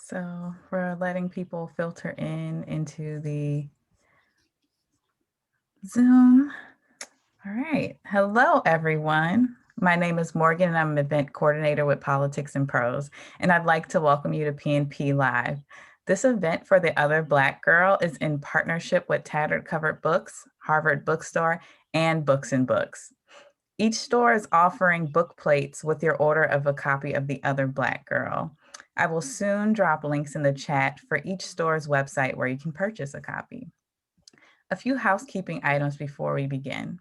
So we're letting people filter into the Zoom. All right. Hello, everyone. My name is Morgan, and I'm an event coordinator with Politics and Prose, and I'd like to welcome you to PNP Live. This event for the Other Black Girl is in partnership with Tattered Covered Books, Harvard Bookstore, and Books and Books. Each store is offering book plates with your order of a copy of The Other Black Girl. I will soon drop links in the chat for each store's website where you can purchase a copy. A few housekeeping items before we begin.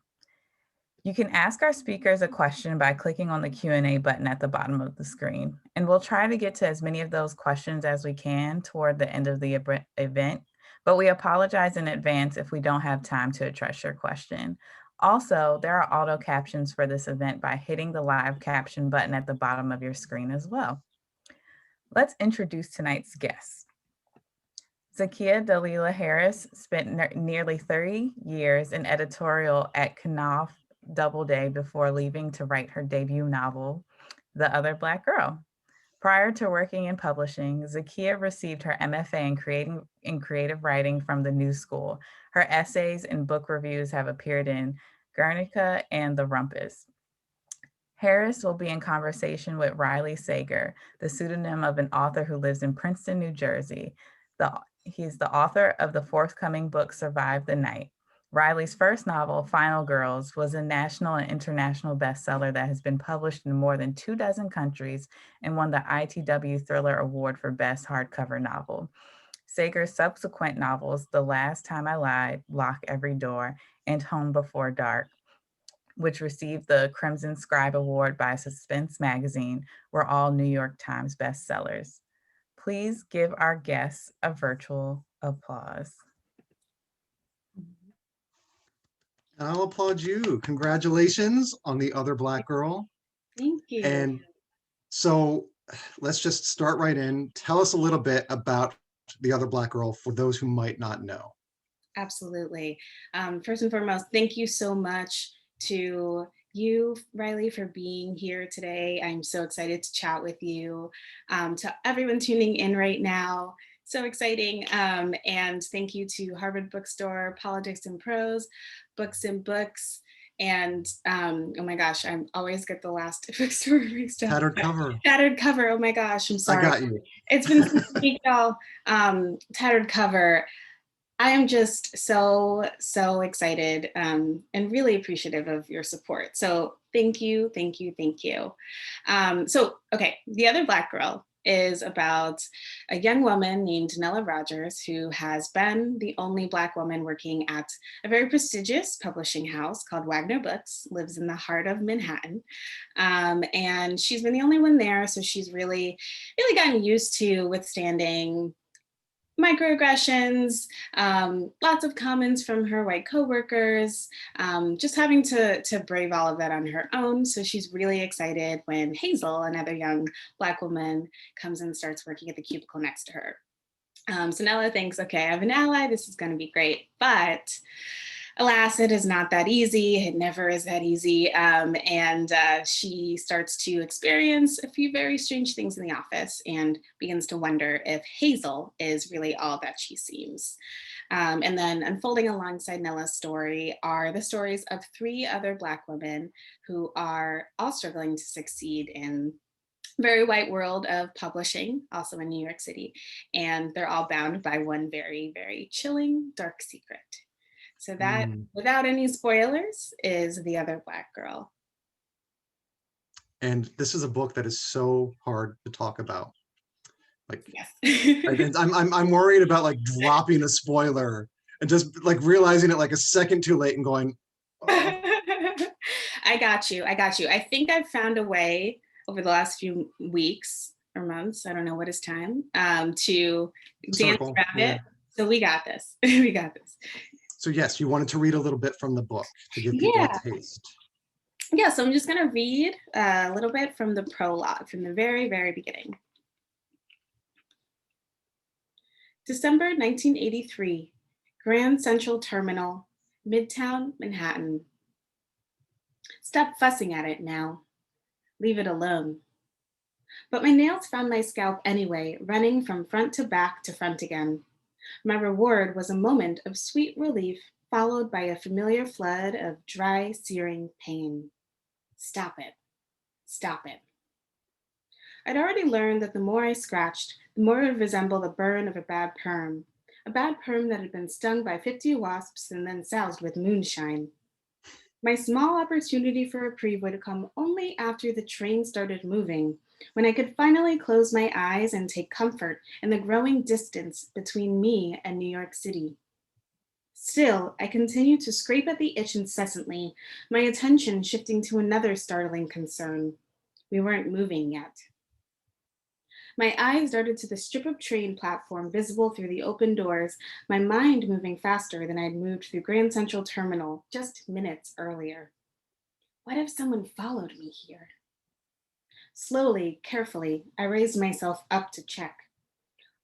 You can ask our speakers a question by clicking on the Q&A button at the bottom of the screen, and we'll try to get to as many of those questions as we can toward the end of the event, but we apologize in advance if we don't have time to address your question. Also, there are auto captions for this event by hitting the live caption button at the bottom of your screen as well. Let's introduce tonight's guests. Zakiya Dalila Harris spent nearly 30 years in editorial at Knopf Doubleday before leaving to write her debut novel, The Other Black Girl. Prior to working in publishing, Zakiya received her MFA in creative writing from the New School. Her essays and book reviews have appeared in Guernica and The Rumpus. Harris will be in conversation with Riley Sager, the pseudonym of an author who lives in Princeton, New Jersey. He's the author of the forthcoming book, Survive the Night. Riley's first novel, Final Girls, was a national and international bestseller that has been published in more than 24 countries and won the ITW Thriller Award for Best Hardcover Novel. Sager's subsequent novels, The Last Time I Lied, Lock Every Door, and Home Before Dark, which received the Crimson Scribe Award by Suspense Magazine, were all New York Times bestsellers. Please give our guests a virtual applause. And I'll applaud you. Congratulations on The Other Black Girl. Thank you. And so let's just start right in. Tell us a little bit about The Other Black Girl for those who might not know. Absolutely. First and foremost, thank you so much to you, Riley, for being here today. I'm so excited to chat with you. To everyone tuning in right now, so exciting. And thank you to Harvard Bookstore, Politics and Prose, Books and Books. And oh my gosh, I always get the last bookstore mixed up. Tattered Cover. Tattered Cover. Oh my gosh, I'm sorry. I got you. It's been some week, y'all. Tattered Cover. I am just so excited and really appreciative of your support. So thank you, thank you, thank you. Okay, The Other Black Girl is about a young woman named Nella Rogers who has been the only Black woman working at a very prestigious publishing house called Wagner Books, lives in the heart of Manhattan. And she's been the only one there, so she's really gotten used to withstanding microaggressions, lots of comments from her white coworkers, just having to brave all of that on her own. So she's really excited when Hazel, another young Black woman, comes and starts working at the cubicle next to her. So Nella thinks, okay, I have an ally, this is gonna be great, but alas, it is not that easy. It never is that easy. And she starts to experience a few very strange things in the office and begins to wonder if Hazel is really all that she seems. And then unfolding alongside Nella's story are the stories of 3 other Black women who are all struggling to succeed in very white world of publishing, also in New York City. And they're all bound by one very, very chilling, dark secret. So that, without any spoilers, is The Other Black Girl. And this is a book that is so hard to talk about. Like, yes. I'm worried about like dropping a spoiler and just like realizing it like a second too late and going, oh. I got you. I think I've found a way over the last few weeks or months, I don't know what is time, to dance around it. So we got this. We got this. So yes, you wanted to read a little bit from the book to give people a taste. Yeah, so I'm just gonna read a little bit from the prologue, from the very, very beginning. December 1983, Grand Central Terminal, Midtown Manhattan. Stop fussing at it now. Leave it alone. But my nails found my scalp anyway, running from front to back to front again. My reward was a moment of sweet relief, followed by a familiar flood of dry, searing pain. Stop it. Stop it. I'd already learned that the more I scratched, the more it would resemble the burn of a bad perm that had been stung by 50 wasps and then soused with moonshine. My small opportunity for reprieve would come only after the train started moving, when I could finally close my eyes and take comfort in the growing distance between me and New York City. Still, I continued to scrape at the itch incessantly, my attention shifting to another startling concern. We weren't moving yet. My eyes darted to the strip of train platform visible through the open doors, my mind moving faster than I'd moved through Grand Central Terminal just minutes earlier. What if someone followed me here? Slowly, carefully, I raised myself up to check.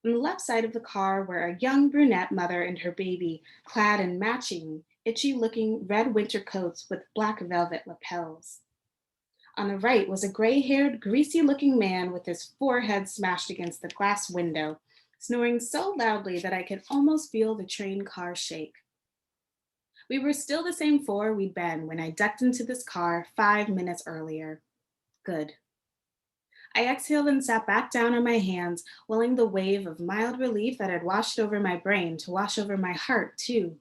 On the left side of the car were a young brunette mother and her baby, clad in matching, itchy looking red winter coats with black velvet lapels. On the right was a gray haired, greasy looking man with his forehead smashed against the glass window, snoring so loudly that I could almost feel the train car shake. We were still the same four we'd been when I ducked into this car 5 minutes earlier. Good. I exhaled and sat back down on my hands, willing the wave of mild relief that had washed over my brain to wash over my heart, too.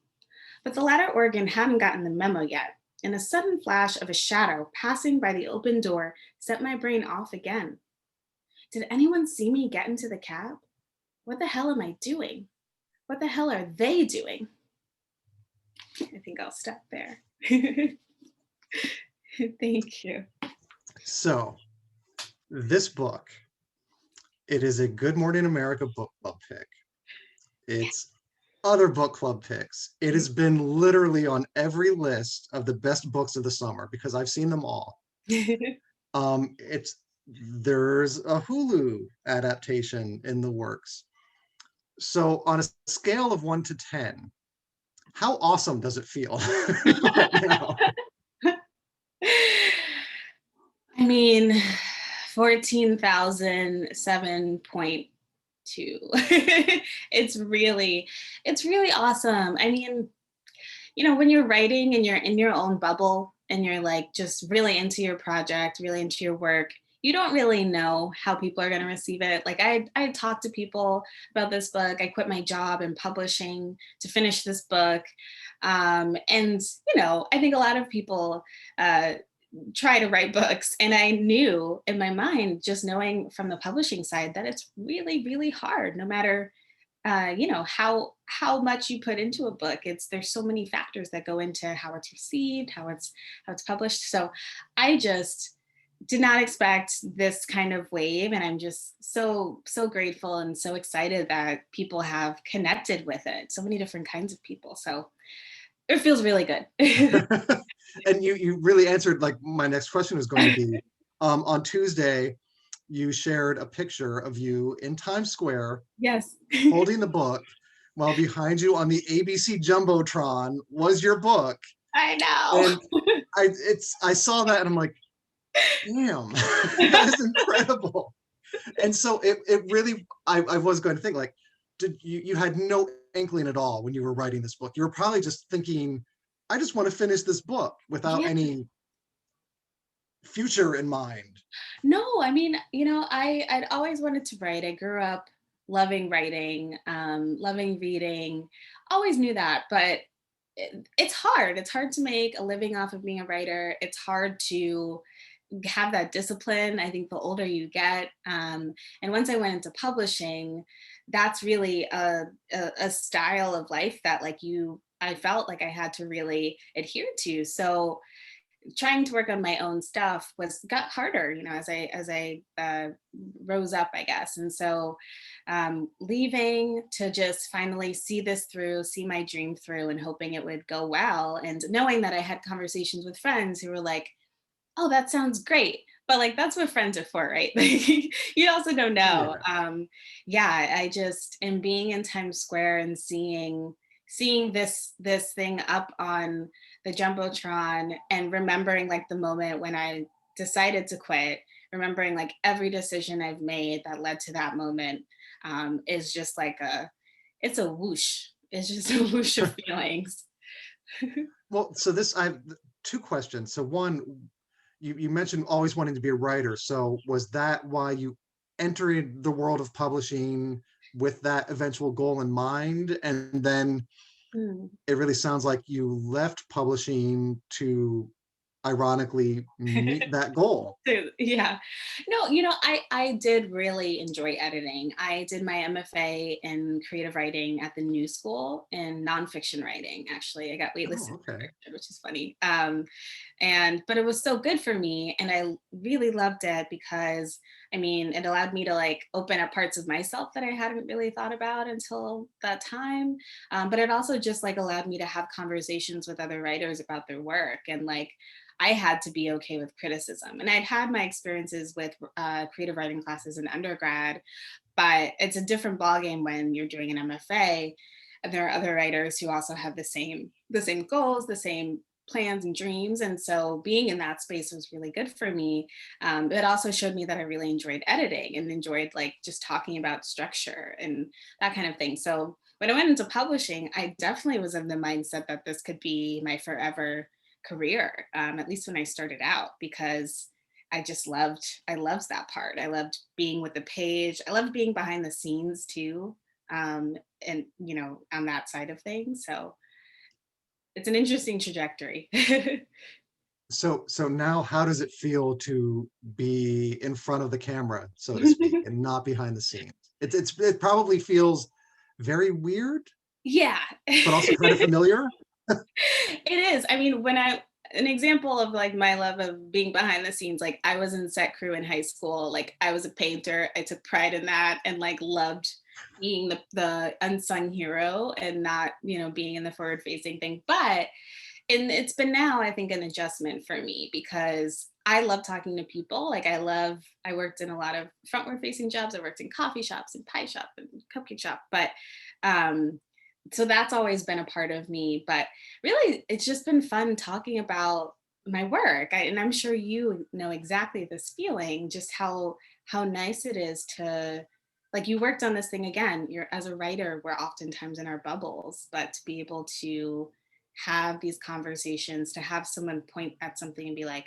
But the latter organ hadn't gotten the memo yet, and a sudden flash of a shadow passing by the open door set my brain off again. Did anyone see me get into the cab? What the hell am I doing? What the hell are they doing? I think I'll stop there. Thank you. So this book, it is a Good Morning America book club pick. It's other book club picks. It has been literally on every list of the best books of the summer because I've seen them all. There's a Hulu adaptation in the works. So on a scale of 1 to 10, how awesome does it feel right now? I mean, 14,007.2. It's really awesome. I mean, when you're writing and you're in your own bubble and you're like just really into your project, really into your work, you don't really know how people are going to receive it. Like I talked to people about this book. I quit my job in publishing to finish this book. And, I think a lot of people try to write books. And I knew in my mind, just knowing from the publishing side, that it's really, really hard, no matter how much you put into a book. There's so many factors that go into how it's received, how it's published. So I just did not expect this kind of wave, and I'm just so grateful and so excited that people have connected with it, so many different kinds of people. So it feels really good. And you really answered, like, my next question was going to be, on Tuesday you shared a picture of you in Times Square, Yes. holding the book, while behind you on the ABC Jumbotron was your book. I know. And I saw that and I'm like, damn, that is incredible. And so it really, I was going to think, like, did you had no inkling at all when you were writing this book? You were probably just thinking, I just want to finish this book without any future in mind. No, I mean, I'd always wanted to write. I grew up loving writing, loving reading, always knew that, but it's hard. It's hard to make a living off of being a writer. It's hard to have that discipline. I think the older you get, and once I went into publishing, that's really a style of life that I felt like I had to really adhere to. So trying to work on my own stuff got harder, as I rose up, I guess. And so leaving to just finally see this through, see my dream through, and hoping it would go well, and knowing that I had conversations with friends who were like, oh, that sounds great, but like, that's what friends are for, right? You also don't know. I just, and being in Times Square and seeing this thing up on the Jumbotron, and remembering like the moment when I decided to quit, remembering like every decision I've made that led to that moment is just like it's a whoosh. It's just a whoosh of feelings. Well, so this, I have two questions. So one, you mentioned always wanting to be a writer. So was that why you entered the world of publishing with that eventual goal in mind? And then Mm. it really sounds like you left publishing to ironically meet that goal. Yeah. No, I did really enjoy editing. I did my MFA in creative writing at the New School in nonfiction writing. Actually, I got waitlisted Oh, for okay. fiction, which is funny. But it was so good for me, and I really loved it because I mean, it allowed me to like open up parts of myself that I hadn't really thought about until that time. But it also just like allowed me to have conversations with other writers about their work, and like I had to be okay with criticism. And I'd had my experiences with creative writing classes in undergrad, but it's a different ballgame when you're doing an MFA. And there are other writers who also have the same goals, the same plans and dreams. And so being in that space was really good for me. It also showed me that I really enjoyed editing and enjoyed like just talking about structure and that kind of thing. So when I went into publishing, I definitely was of the mindset that this could be my forever career, at least when I started out, because I loved that part. I loved being with the page. I loved being behind the scenes too. And on that side of things. So it's an interesting trajectory. So now how does it feel to be in front of the camera, so to speak, and not behind the scenes? It probably feels very weird, Yeah. but also kind of familiar. It is. I mean, an example of like my love of being behind the scenes, like I was in set crew in high school, like I was a painter. I took pride in that and like loved being the unsung hero and not, being in the forward facing thing. But and it's been now, I think, an adjustment for me because I love talking to people. Like I worked in a lot of frontward facing jobs. I worked in coffee shops and pie shop and cupcake shop. But um, so that's always been a part of me. But really, it's just been fun talking about my work. And I'm sure you know exactly this feeling, just how nice it is to like you worked on this thing again. You're as a writer, we're oftentimes in our bubbles, but to be able to have these conversations, to have someone point at something and be like,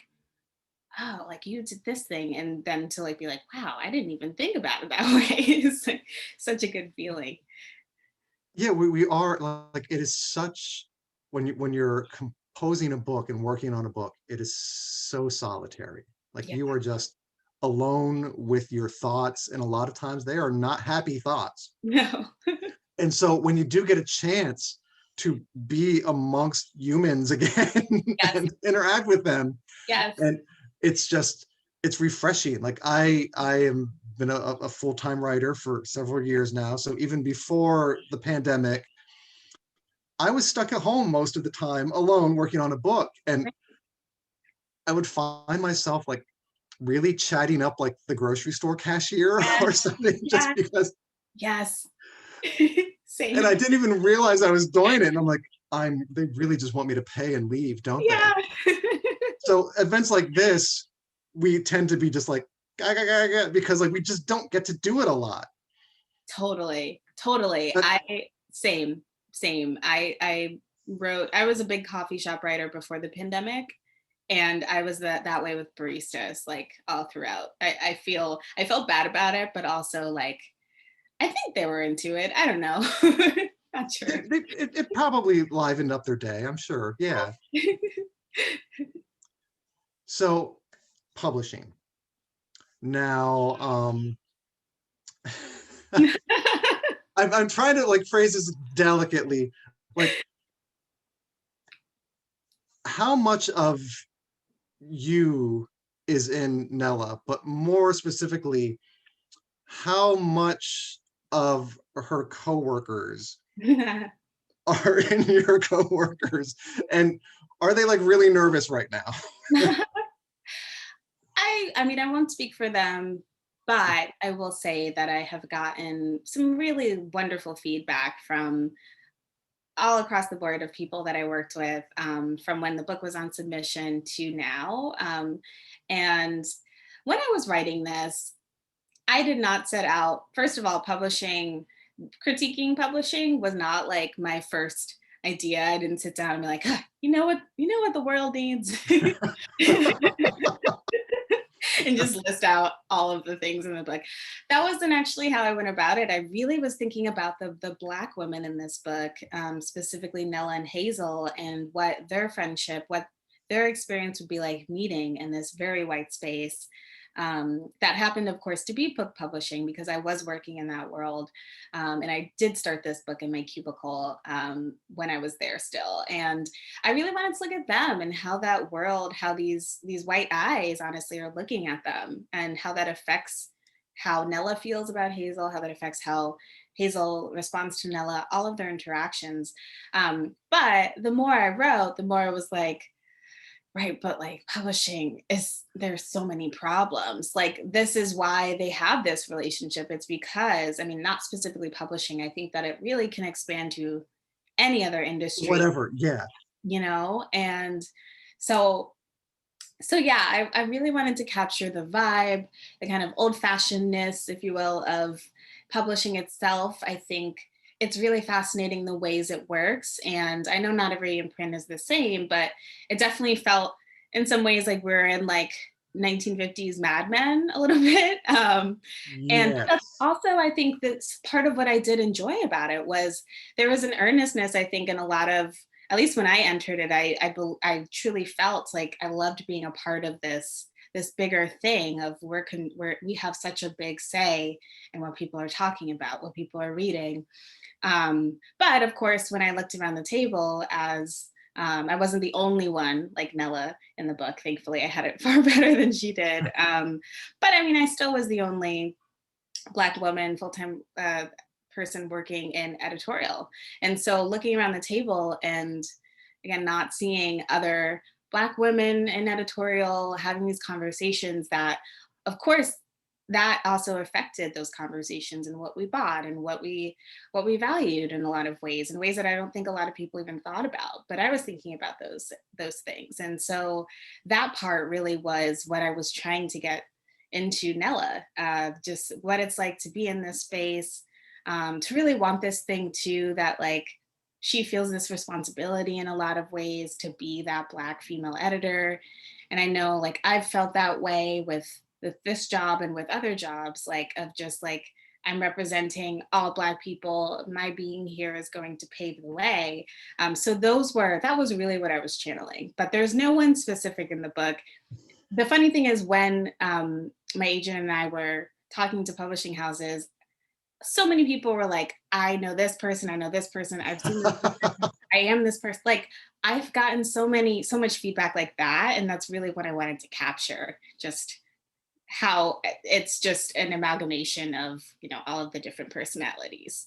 oh, like you did this thing, and then to like be like, wow, I didn't even think about it that way. It's like such a good feeling. Yeah, we are like, it is such, when you're composing a book and working on a book, it is so solitary. Like Yeah. you are just alone with your thoughts, and a lot of times they are not happy thoughts. No. And so when you do get a chance to be amongst humans again Yes. and interact with them, Yes. and it's just, it's refreshing. Like I am been a full-time writer for several years now, so even before the pandemic I was stuck at home most of the time alone working on a book, and I would find myself like really chatting up like the grocery store cashier or Yes. something, just Yes. because. Yes. And Same. I didn't even realize I was doing it, and I'm like, they really just want me to pay and leave, don't they? Yeah. So events like this, we tend to be just like "Gah, gah, gah, gah," because like we just don't get to do it a lot. Totally. Totally. But Same. I was a big coffee shop writer before the pandemic. And I was that way with baristas, like all throughout. I felt bad about it, but also like I think they were into it. I don't know. Not sure. it probably livened up their day, I'm sure. Yeah. So publishing. Now, I'm trying to like phrase this delicately. Like, how much of you is in Nella, but more specifically, how much of her coworkers are in your coworkers, and are they like really nervous right now? I mean, I won't speak for them, but I will say that I have gotten some really wonderful feedback from all across the board of people that I worked with, from when the book was on submission to now. And when I was writing this, I did not set out, first of all, critiquing publishing was not like my first idea. I didn't sit down and be like, "Ah, you know what the world needs." And just list out all of the things in the book. That wasn't actually how I went about it. I really was thinking about the Black women in this book, specifically Nella and Hazel, and what their friendship, what their experience would be like meeting in this very white space. That happened, of course, to be book publishing because I was working in that world. And I did start this book in my cubicle when I was there still. And I really wanted to look at them and how that world, how these white eyes honestly are looking at them, and how that affects how Nella feels about Hazel, how that affects how Hazel responds to Nella, all of their interactions. But the more I wrote, the more I was like, right, but like publishing is, there's so many problems. Like this is why they have this relationship. It's because, I mean, not specifically publishing. I think that it really can expand to any other industry, Whatever, yeah. And so yeah, I really wanted to capture the vibe, the kind of old-fashionedness, if you will, of publishing itself. I think it's really fascinating the ways it works. And I know not every imprint is the same, but it definitely felt in some ways like we're in like 1950s Mad Men a little bit. And that's Yes. also, I think that's part of what I did enjoy about it was there was an earnestness, I think, in a lot of, at least when I entered it, I truly felt like I loved being a part of this bigger thing of where we have such a big say in what people are talking about, what people are reading. But of course, when I looked around the table, as I wasn't the only one like Nella in the book. Thankfully, I had it far better than she did. But I mean, I still was the only Black woman full-time person working in editorial. And so looking around the table and again, not seeing other Black women in editorial having these conversations that, of course, that also affected those conversations and what we bought and what we valued in a lot of ways, in ways that I don't think a lot of people even thought about. But I was thinking about those things. And so that part really was what I was trying to get into Nella, just what it's like to be in this space, to really want this thing too, that like she feels this responsibility in a lot of ways to be that Black female editor. And I know like I've felt that way with this job and with other jobs, like of just like, I'm representing all Black people. My being here is going to pave the way. So that was really what I was channeling. But there's no one specific in the book. The funny thing is when my agent and I were talking to publishing houses, so many people were like, I know this person, I've seen this person, I am this person. Like I've gotten so much feedback like that. And that's really what I wanted to capture, just how it's just an amalgamation of, all of the different personalities.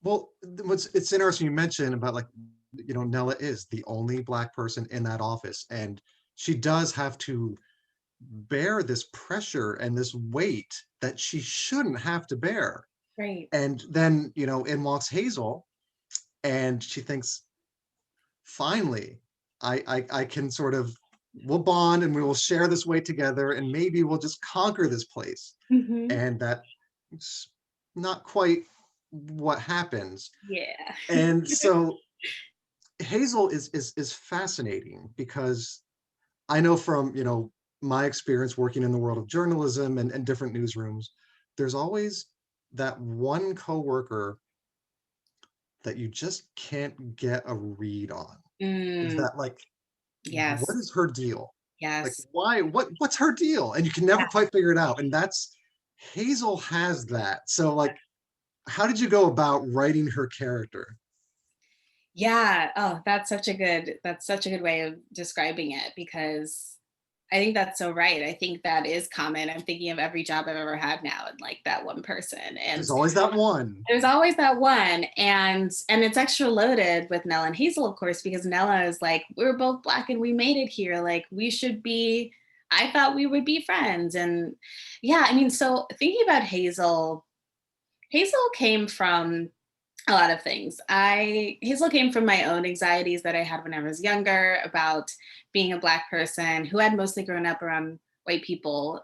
Well, it's interesting you mentioned about like, Nella is the only Black person in that office, and she does have to bear this pressure and this weight that she shouldn't have to bear. Right. And then, in walks Hazel, and she thinks, finally, I can sort of, we'll bond and we will share this weight together, and maybe we'll just conquer this place. Mm-hmm. And that's not quite what happens. Yeah. And so Hazel is fascinating because I know from, my experience working in the world of journalism and different newsrooms, there's always that one coworker that you just can't get a read on. Is that like, what Yes. is her deal? Like, Yes. why, what's her deal? And you can never quite figure it out. And that's, Hazel has that. So like, how did you go about writing her character? Yeah. Oh, that's such a good way of describing it, because I think that's so right. I think that is common. I'm thinking of every job I've ever had now and like that one person. And There's always that one. there's always that one. And it's extra loaded with Nella and Hazel, of course, because Nella is like, we're both Black and we made it here. Like I thought we would be friends. And yeah, I mean, so thinking about Hazel came from a lot of things. Hazel came from my own anxieties that I had when I was younger about being a Black person who had mostly grown up around white people,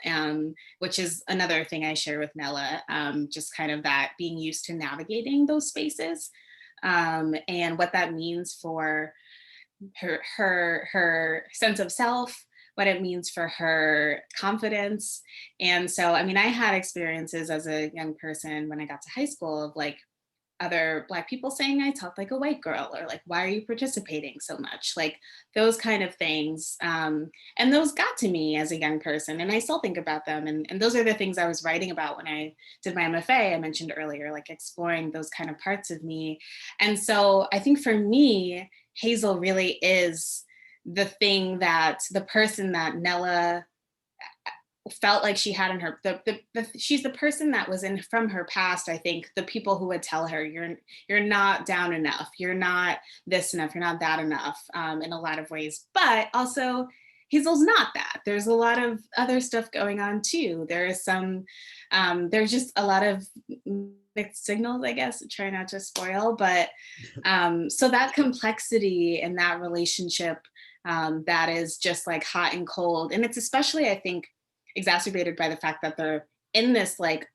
which is another thing I share with Nella, just kind of that being used to navigating those spaces, and what that means for her sense of self, what it means for her confidence. And so, I mean, I had experiences as a young person when I got to high school of like other Black people saying I talk like a white girl, or like, why are you participating so much? Like those kind of things. And those got to me as a young person, and I still think about them. And those are the things I was writing about when I did my MFA, I mentioned earlier, like exploring those kind of parts of me. And so I think for me, Hazel really is the person that Nella felt like she had in her, she's the person that was in from her past. I think the people who would tell her, you're not down enough, you're not this enough, you're not that enough, in a lot of ways. But also Hazel's not that. There's a lot of other stuff going on too. There is some, there's just a lot of mixed signals, I guess, try not to spoil, but so that complexity and that relationship, that is just like hot and cold. And it's especially, I think, exacerbated by the fact that they're in this like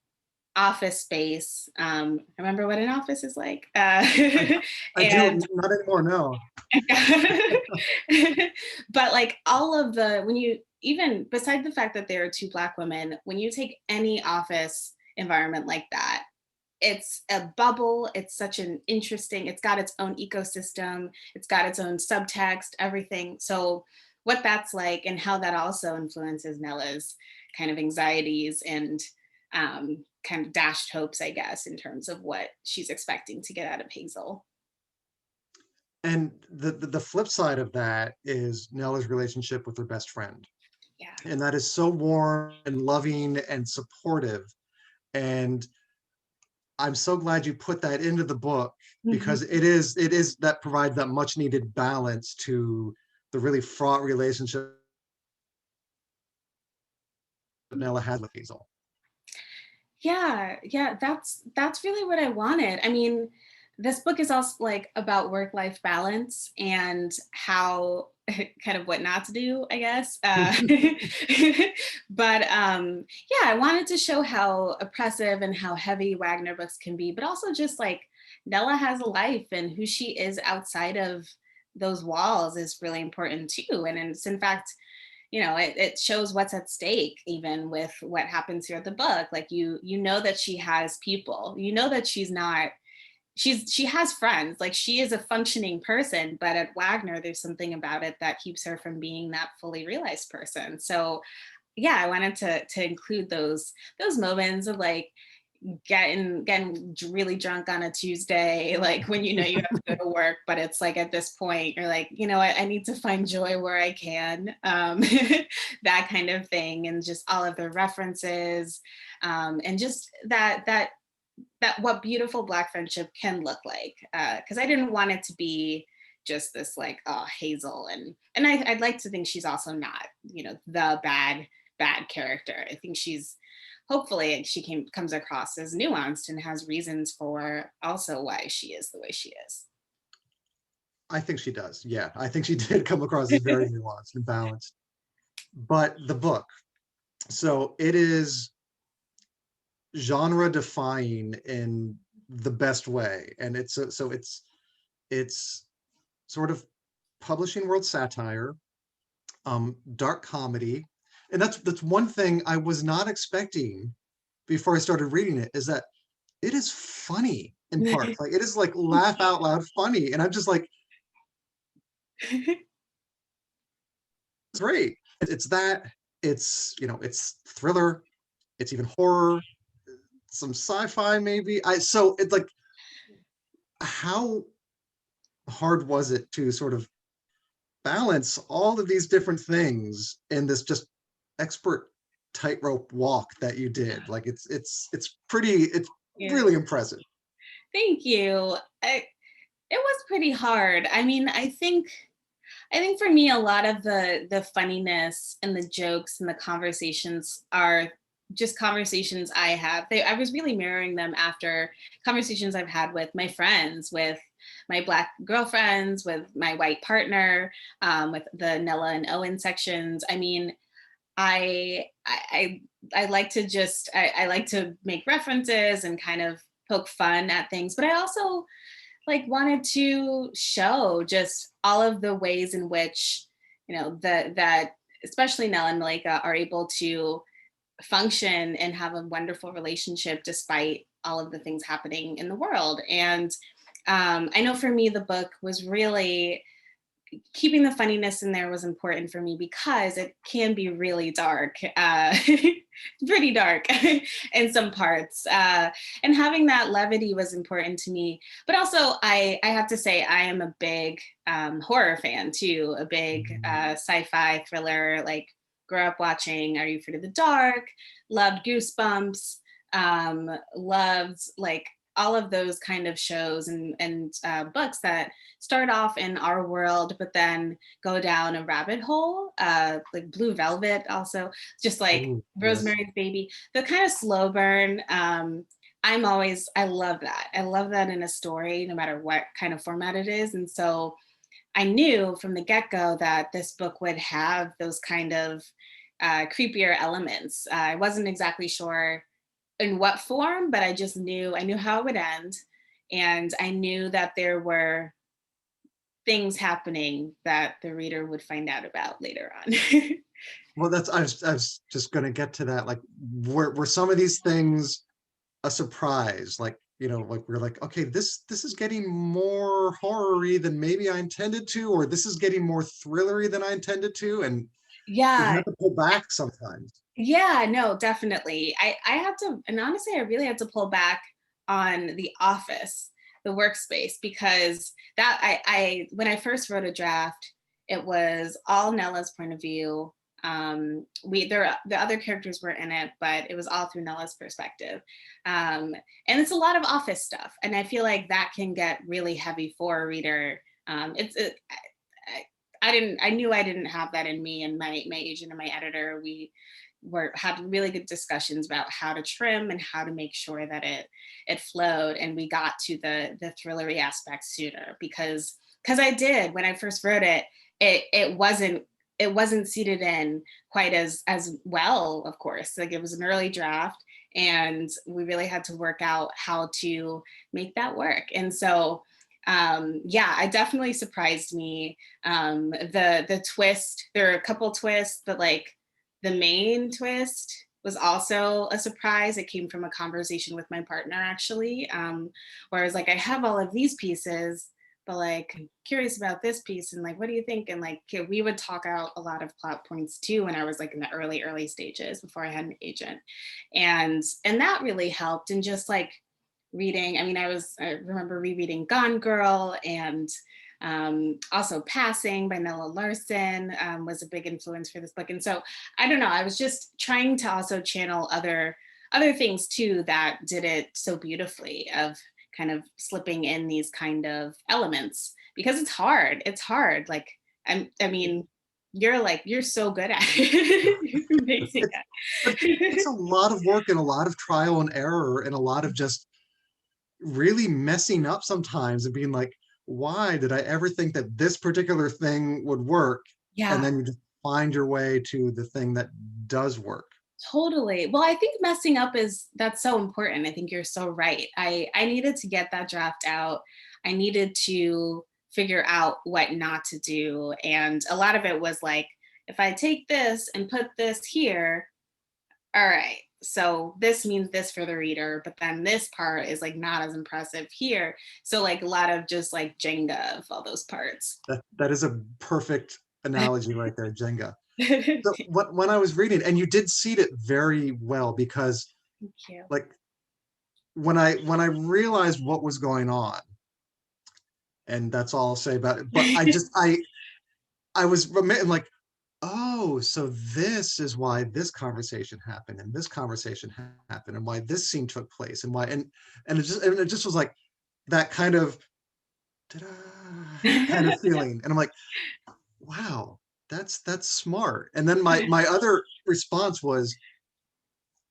office space. Remember what an office is like? I do, And not anymore, no. but like all of the, when you, even beside the fact that there are two Black women, when you take any office environment like that, it's a bubble. It's such an interesting, it's got its own ecosystem, it's got its own subtext, everything. So what that's like and how that also influences Nella's kind of anxieties and kind of dashed hopes, I guess, in terms of what she's expecting to get out of Hazel. And the flip side of that is Nella's relationship with her best friend. Yeah. And that is so warm and loving and supportive. And I'm so glad you put that into the book, because it is that provides that much needed balance to the really fraught relationship that Nella had with Hazel. Yeah, that's really what I wanted. I mean, this book is also like about work-life balance and how kind of what not to do, I guess. But yeah, I wanted to show how oppressive and how heavy Wagner books can be, but also just like Nella has a life, and who she is outside of those walls is really important too. And it's in fact, it shows what's at stake, even with what happens here at the book. Like you know that she has people, that she has friends, like she is a functioning person, but at Wagner, there's something about it that keeps her from being that fully realized person. So yeah, I wanted to include those moments of like getting really drunk on a Tuesday, like when you have to go to work, but it's like at this point you're like, I need to find joy where I can, that kind of thing, and just all of the references, and just that what beautiful Black friendship can look like, because I didn't want it to be just this like, oh, Hazel, and I'd like to think she's also not the bad character. I think hopefully she comes across as nuanced and has reasons for also why she is the way she is. I think she does. Yeah, I think she did come across as very nuanced and balanced. But the book, so it is genre defying in the best way, and it's sort of publishing world satire, dark comedy. And that's one thing I was not expecting before I started reading it, is that it is funny in parts. Like it is like laugh out loud funny. And I'm just like, it's great. It's that, it's thriller, it's even horror, some sci-fi maybe. So it's like, how hard was it to sort of balance all of these different things in this just expert tightrope walk that you did? Like it's Yeah. really impressive. Thank you. It was pretty hard. I mean, I think for me, a lot of the funniness and the jokes and the conversations are just conversations I have. I was really mirroring them after conversations I've had with my friends, with my Black girlfriends, with my white partner, with the Nella and Owen sections. I mean, I like to just I like to make references and kind of poke fun at things, but I also like wanted to show just all of the ways in which, you know, that especially Nell and Malika are able to function and have a wonderful relationship despite all of the things happening in the world. And I know for me, the book was really keeping the funniness in there was important for me because it can be really dark, pretty dark in some parts. And having that levity was important to me. But also, I have to say, I am a big horror fan too, a big sci-fi thriller, like grew up watching Are You Afraid of the Dark, loved Goosebumps, loved like all of those kind of shows and books that start off in our world, but then go down a rabbit hole, like Blue Velvet, also just like Ooh, yes. Rosemary's Baby, the kind of slow burn. I love that. I love that in a story, no matter what kind of format it is. And so I knew from the get go that this book would have those kind of creepier elements. I wasn't exactly sure in what form, but I knew how it would end. And I knew that there were things happening that the reader would find out about later on. Well, I was just going to get to that. Like, were some of these things a surprise? Like, like we're like, okay, this is getting more horror-y than maybe I intended to, or this is getting more thrillery than I intended to. And did you Yeah, have to pull back sometimes? yeah, no, definitely. I had to, and honestly, I really had to pull back on the office, the workspace, because that when I first wrote a draft, it was all Nella's point of view. The other characters were in it, but it was all through Nella's perspective. And it's a lot of office stuff, and I feel like that can get really heavy for a reader. I knew I didn't have that in me, and my agent and my editor, we had really good discussions about how to trim and how to make sure that it flowed, and we got to the thrillery aspects sooner because I did when I first wrote it, it wasn't seated in quite as well, of course. Like it was an early draft, and we really had to work out how to make that work. And so yeah, it definitely surprised me. The twist, there are a couple twists, but like the main twist was also a surprise. It came from a conversation with my partner, actually, where I was like, I have all of these pieces, but like, I'm curious about this piece, and like, what do you think? And like, we would talk out a lot of plot points too when I was like in the early stages before I had an agent, and that really helped. And just like reading, I mean, I remember rereading Gone Girl, and also Passing by Nella Larson was a big influence for this book. And so I don't know, I was just trying to also channel other things too that did it so beautifully, of kind of slipping in these kind of elements, because it's hard. Like I mean, you're so good at it. You're amazing It's, at but it's a it. lot of work and a lot of trial and error and a lot of just really messing up sometimes and being like, why did I ever think that this particular thing would work? And Yeah. then you just find your way to the thing that does work. Totally. Well, I think messing up that's so important. I think you're so right. I needed to get that draft out. I needed to figure out what not to do. And a lot of it was like, if I take this and put this here, all right, so this means this for the reader, but then this part is like not as impressive here. So like a lot of just like Jenga of all those parts. That is a perfect analogy right there, Jenga. Thank So when I was reading, and you did seed it very well, because you. like when I realized what was going on, and that's all I'll say about it. But I was like, oh, so this is why this conversation happened, and this conversation happened, and why this scene took place, and why, and it just was like that kind of ta-da kind of feeling, and I'm like, wow, that's smart. And then my other response was,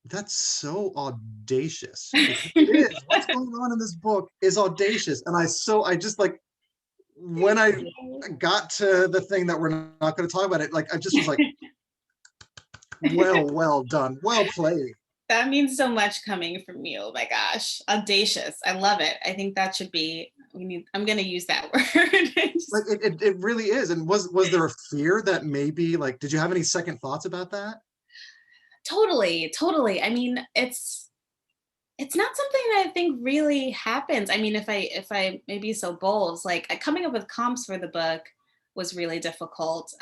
that's so audacious, because it is. What's going on in this book is audacious, and I just like, when I got to the thing that we're not going to talk about it, like I just was like, Well done. Well played. That means so much coming from you. Oh my gosh. Audacious. I love it. I think that should be, I'm going to use that word. Like it really is. And was there a fear that maybe like, did you have any second thoughts about that? Totally, totally. I mean, it's not something that I think really happens. I mean, if I may be so bold, it's like coming up with comps for the book was really difficult.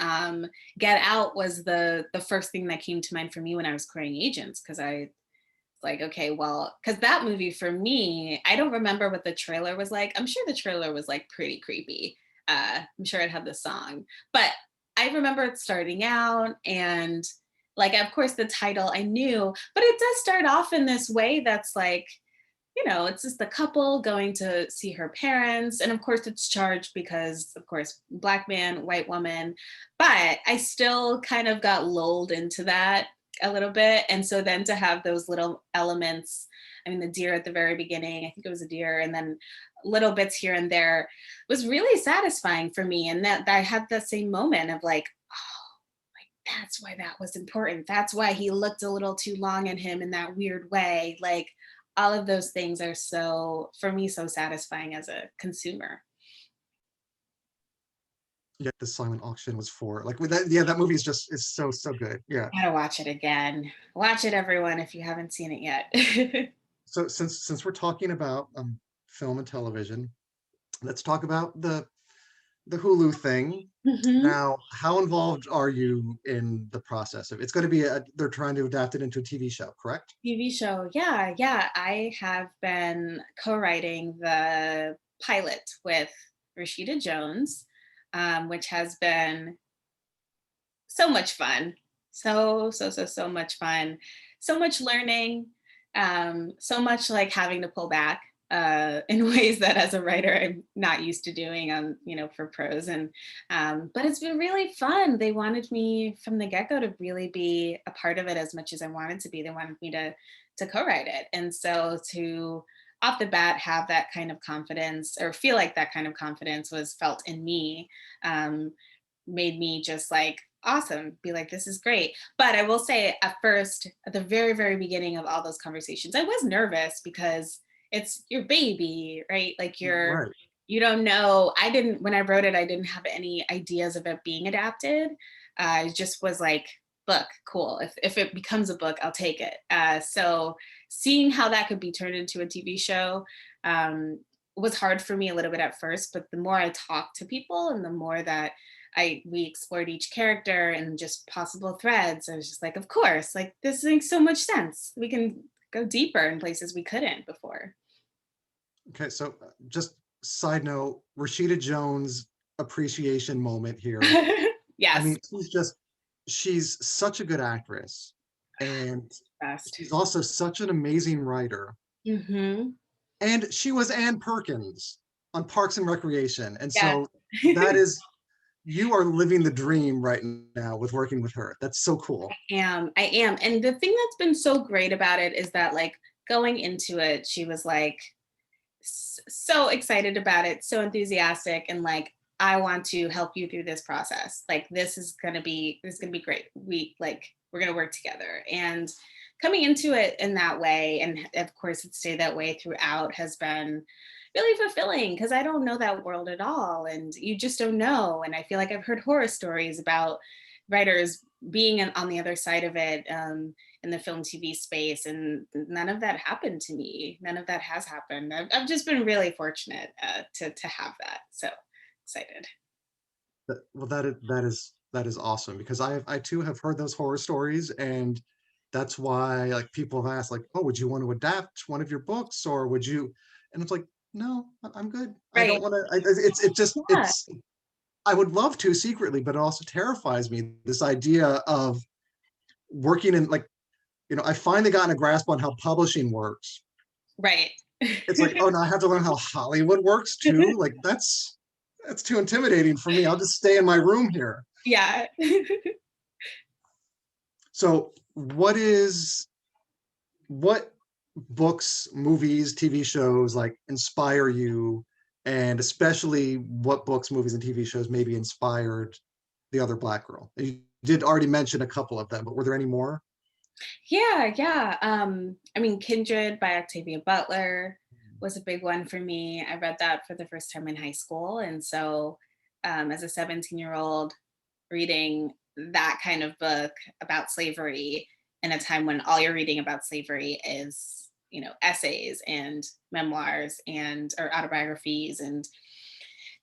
Get Out was the first thing that came to mind for me when I was querying agents, because I like, okay, well, because that movie for me, I don't remember what the trailer was like. I'm sure the trailer was like pretty creepy. I'm sure it had the song, but I remember it starting out and like, of course, the title I knew, but it does start off in this way that's like, it's just a couple going to see her parents. And of course, it's charged because, of course, Black man, white woman. But I still kind of got lulled into that a little bit. And so then to have those little elements, I mean, the deer at the very beginning, I think it was a deer, and then little bits here and there was really satisfying for me. And that I had the same moment of like, oh, like that's why that was important. That's why he looked a little too long at him in that weird way. Like, all of those things are so, for me, so satisfying as a consumer. Yeah, the silent auction was for like with that. Yeah, that movie is so good. Yeah. I gotta watch it again. Watch it, everyone, if you haven't seen it yet. So since we're talking about film and television, let's talk about the Hulu thing. Mhm. Now, how involved are you in the process of it's going to be they're trying to adapt it into a TV show, correct? TV show, yeah, yeah. I have been co-writing the pilot with Rashida Jones, which has been so much fun. So much fun. So much learning. So much like having to pull back in ways that as a writer I'm not used to doing on, for prose. And but it's been really fun. They wanted me from the get-go to really be a part of it as much as I wanted to be. They wanted me to co-write it. And so to off the bat have that kind of confidence or feel like that kind of confidence was felt in me, made me just like awesome, be like, this is great. But I will say at first, at the very, very beginning of all those conversations, I was nervous because it's your baby, right? Like Right. you don't know. I didn't, when I wrote it, I didn't have any ideas of it being adapted. I just was like, book, cool. If it becomes a book, I'll take it. So seeing how that could be turned into a TV show was hard for me a little bit at first, but the more I talked to people and the more that we explored each character and just possible threads, I was just like, of course, like this makes so much sense. We can go deeper in places we couldn't before. Okay, so just side note, Rashida Jones appreciation moment here. I Yes, mean, she's such a good actress, and best. she's also such an amazing writer. Mm-hmm. And she was Ann Perkins on Parks and Recreation. And Yes. so that is, you are living the dream right now with working with her. That's so cool. I am. And the thing that's been so great about it is that like going into it, she was like so excited about it, so enthusiastic, and like, I want to help you through this process. Like this is gonna be great. We're gonna work together. And coming into it in that way, and of course it stayed that way throughout, has been really fulfilling because I don't know that world at all. And you just don't know. And I feel like I've heard horror stories about writers being on the other side of it, in the film TV space, and none of that happened to me. None of that has happened. I've just been really fortunate to have that. So excited. Well, that is awesome because I too have heard those horror stories, and that's why like people have asked like, oh, would you want to adapt one of your books or would you? And it's like, no, I'm good. I Right. don't want to. It's just Yeah. I would love to secretly, but it also terrifies me this idea of working in like, I finally gotten a grasp on how publishing works. Right. It's like, oh, now I have to learn how Hollywood works too. Like that's too intimidating for me. I'll just stay in my room here. Yeah. So what books, movies, TV shows like inspire you, and especially what books, movies, and TV shows maybe inspired the other Black girl? You did already mention a couple of them, but were there any more? Yeah. I mean, Kindred by Octavia Butler was a big one for me. I read that for the first time in high school. And so, as a 17-year-old, reading that kind of book about slavery in a time when all you're reading about slavery is, essays and memoirs and or autobiographies and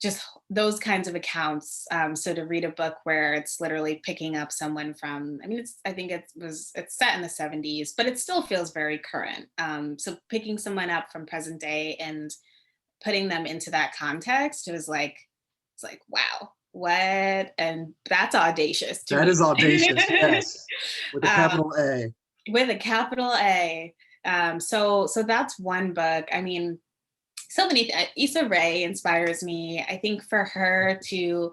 just those kinds of accounts. So to read a book where it's literally picking up someone from, I mean, I think it's set in the 70s, but it still feels very current. So picking someone up from present day and putting them into that context, it's like, wow, what? And that's audacious to That me. is audacious, yes, with a um, capital A. with a capital A. So that's one book. I mean, so many Issa Rae inspires me. I think for her to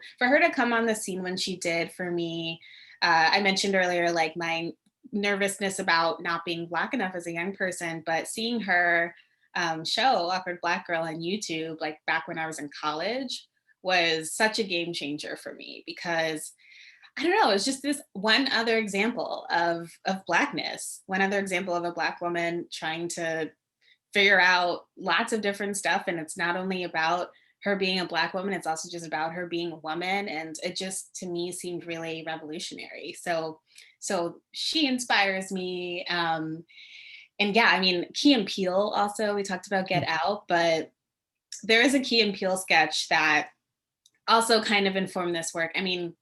come on the scene when she did for me, I mentioned earlier like my nervousness about not being Black enough as a young person, but seeing her show Awkward Black Girl on YouTube like back when I was in college was such a game changer for me because I don't know, it's just this one other example of Blackness, one other example of a Black woman trying to figure out lots of different stuff. And it's not only about her being a Black woman, it's also just about her being a woman. And it just to me seemed really revolutionary. So she inspires me. And yeah, I mean, Key and Peele also, we talked about Get Out, but there is a Key and Peele sketch that also kind of informed this work. I mean,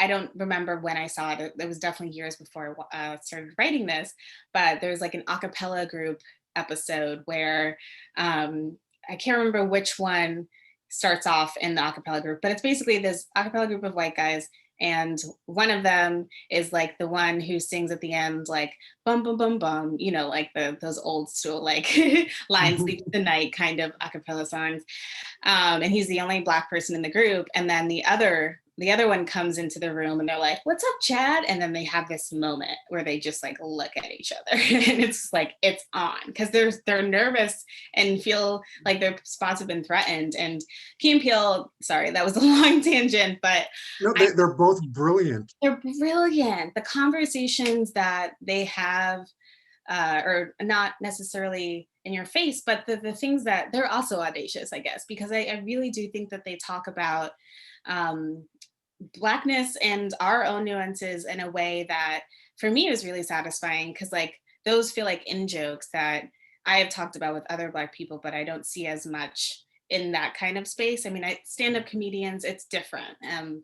I don't remember when I saw it. It was definitely years before I started writing this, but there's like an a cappella group episode where I can't remember which one starts off in the a cappella group, but it's basically this a cappella group of white guys. And one of them is like the one who sings at the end, like bum bum bum bum, like those old school like Lion Sleeps the Night kind of a cappella songs. And he's the only Black person in the group. And then the other one comes into the room and they're like, "What's up, Chad?" And then they have this moment where they just like look at each other and it's like it's on because they're nervous and feel like their spots have been threatened. And Key and Peele, sorry, that was a long tangent, but No, they're both brilliant. they're brilliant. The conversations that they have or not necessarily in your face, but the things that they're also audacious, I guess, because I really do think that they talk about Blackness and our own nuances in a way that for me is really satisfying because like those feel like in jokes that I have talked about with other Black people, but I don't see as much in that kind of space. I mean, stand-up comedians, it's different.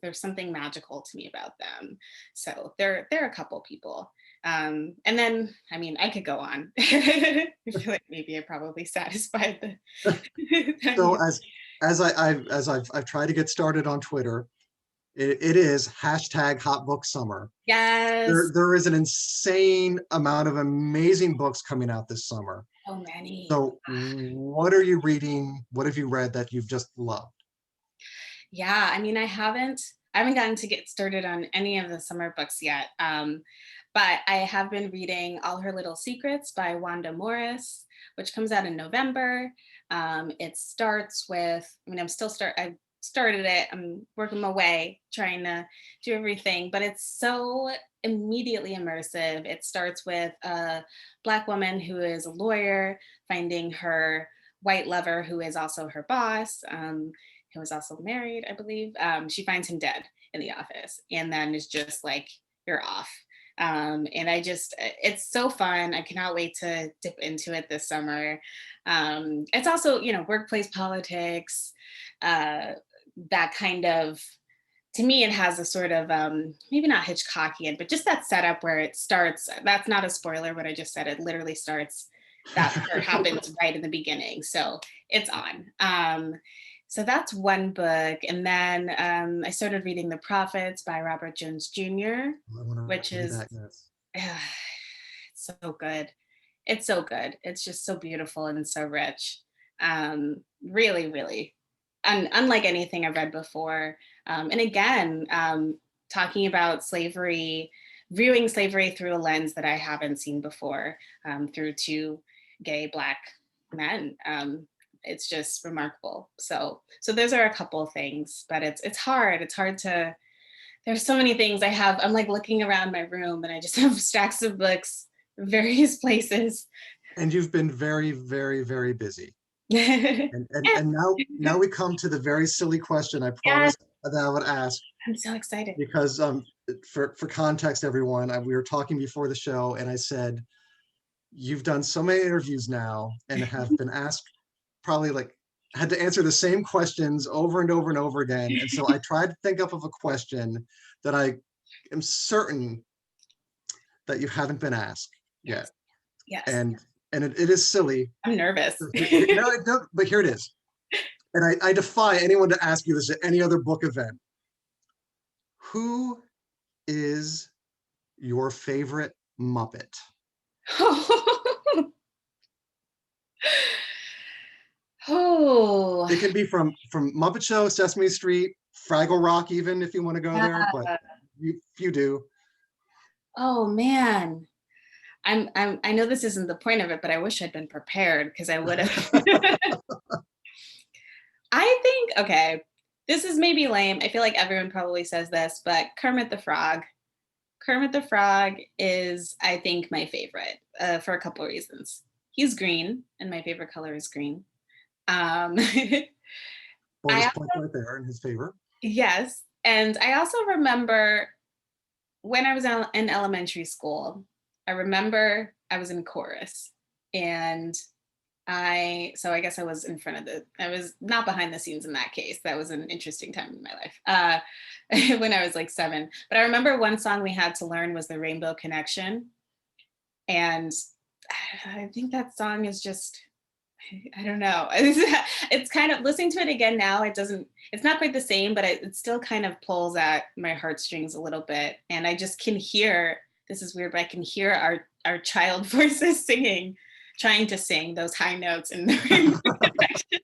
There's something magical to me about them. So they're a couple people. And then, I mean, I could go on. I feel like maybe I probably satisfied the. So I've tried to get started on Twitter, it is hashtag Hot Book Summer. Yes. There is an insane amount of amazing books coming out this summer. So many. So what are you reading? What have you read that you've just loved? Yeah, I mean, I haven't gotten to get started on any of the summer books yet. But I have been reading All Her Little Secrets by Wanda Morris, which comes out in November. It starts with, I mean, I started it, I'm working my way, trying to do everything, but it's so immediately immersive. It starts with a Black woman who is a lawyer finding her white lover, who is also her boss, who is also married, I believe. She finds him dead in the office and then is just like, you're off. And it's so fun. I cannot wait to dip into it this summer. It's also, workplace politics, that kind of, to me, it has a sort of, maybe not Hitchcockian, but just that setup where it starts, that's not a spoiler, what I just said, it literally starts, that part happens right in the beginning. So it's on. So that's one book. And then I started reading The Prophets by Robert Jones Jr., which is that, yes. so good. It's so good. It's just so beautiful and so rich. Really, really, unlike anything I've read before. And again, talking about slavery, viewing slavery through a lens that I haven't seen before, through two gay Black men. It's just remarkable. So those are a couple of things, but it's hard. It's hard to There's so many things I have. I'm like looking around my room and I just have stacks of books, various places. And you've been very, very, very busy. And now we come to the very silly question I Yes, promised that I would ask, I'm so excited. because for context, everyone, we were talking before the show, and I said, you've done so many interviews now and have been asked, probably like had to answer the same questions over and over and over again. And so I tried to think up of a question that I am certain that you haven't been asked yet. Yes. And it is silly. I'm nervous. No, but here it is. And I defy anyone to ask you this at any other book event. Who is your favorite Muppet? Oh, It can be from Muppet Show, Sesame Street, Fraggle Rock, even if you want to go there. But if you do. Oh man. I know this isn't the point of it, but I wish I'd been prepared because I would have. I think, okay, this is maybe lame. I feel like everyone probably says this, but Kermit the Frog. Kermit the Frog is, I think, my favorite for a couple of reasons. He's green, and my favorite color is green. I Bonus also, point right there in his favor. yes, and I also remember when I was in elementary school, I remember I was in chorus, and I guess I was in front of I was not behind the scenes in that case. That was an interesting time in my life when I was like 7. But I remember one song we had to learn was the Rainbow Connection. And I think that song is just, I don't know. It's kind of, listening to it again now, it's not quite the same, but it still kind of pulls at my heartstrings a little bit. And I just can hear, this is weird, but I can hear our child voices singing, trying to sing those high notes in the Rainbow Connection.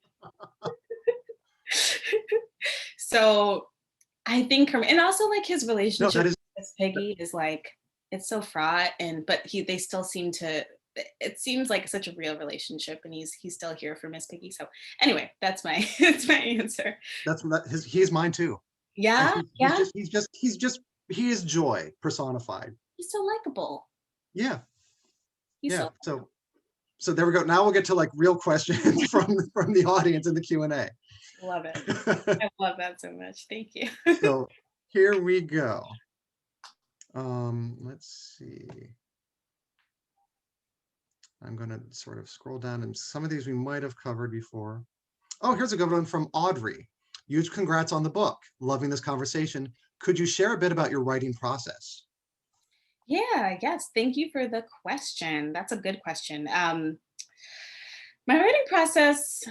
So I think, and also like his relationship with Miss Piggy is like, it's so fraught, but they still seem to, it seems like such a real relationship, and he's still here for Miss Piggy. So anyway, that's my my answer. He's mine too. Yeah, He is joy personified. He's so likable. Yeah. So there we go. Now we'll get to like real questions from the audience in the Q&A. Love it. I love that so much. Thank you. So here we go. Let's see. I'm going to sort of scroll down, and some of these we might have covered before. Oh, here's a good one from Audrey. Huge congrats on the book. Loving this conversation. Could you share a bit about your writing process? Yeah, yes. Thank you for the question. That's a good question. My writing process,